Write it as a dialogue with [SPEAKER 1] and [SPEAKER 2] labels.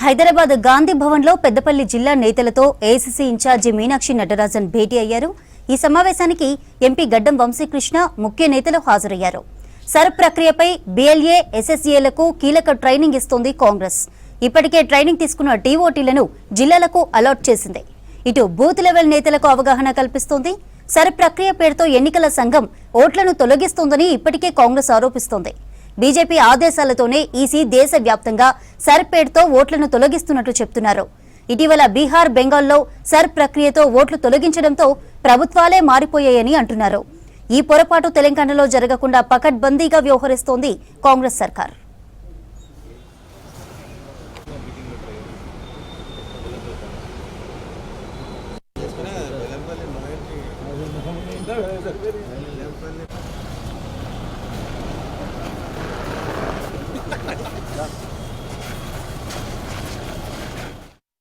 [SPEAKER 1] హైదరాబాద్ గాంధీ భవన్లో పెద్దపల్లి జిల్లా నేతలతో ఏఐసీసీ ఇన్ఛార్జి మీనాక్షి నటరాజన్ భేటీ అయ్యారు. ఈ సమావేశానికి ఎంపీ గడ్డం వంశీకృష్ణ ముఖ్య నేతలు హాజరయ్యారు. సర్ ప్రక్రియపై బీఎల్ఏ ఎస్ఎస్ఏలకు కీలక ట్రైనింగ్ ఇస్తోంది కాంగ్రెస్. ఇప్పటికే ట్రైనింగ్ తీసుకున్న టీఓటీలను జిల్లాలకు అలాట్ చేసింది. ఇటు బూత్ లెవెల్ నేతలకు అవగాహన కల్పిస్తోంది. సర్ ప్రక్రియ పేరుతో ఎన్నికల సంఘం ఓట్లను తొలగిస్తోందని ఇప్పటికే కాంగ్రెస్ ఆరోపిస్తోంది. బీజేపీ ఆదేశాలతోనే ఈసీ దేశవ్యాప్తంగా సర్ పేరుతో ఓట్లను తొలగిస్తున్నట్లు చెప్తున్నారు. ఇటీవల బీహార్, బెంగాల్లో సర్ ప్రక్రియతో ఓట్లు తొలగించడంతో ప్రభుత్వాలే మారిపోయాయని అంటున్నారు. ఈ పొరపాటు తెలంగాణలో జరగకుండా పకడ్బందీగా వ్యవహరిస్తోంది కాంగ్రెస్ సర్కార్.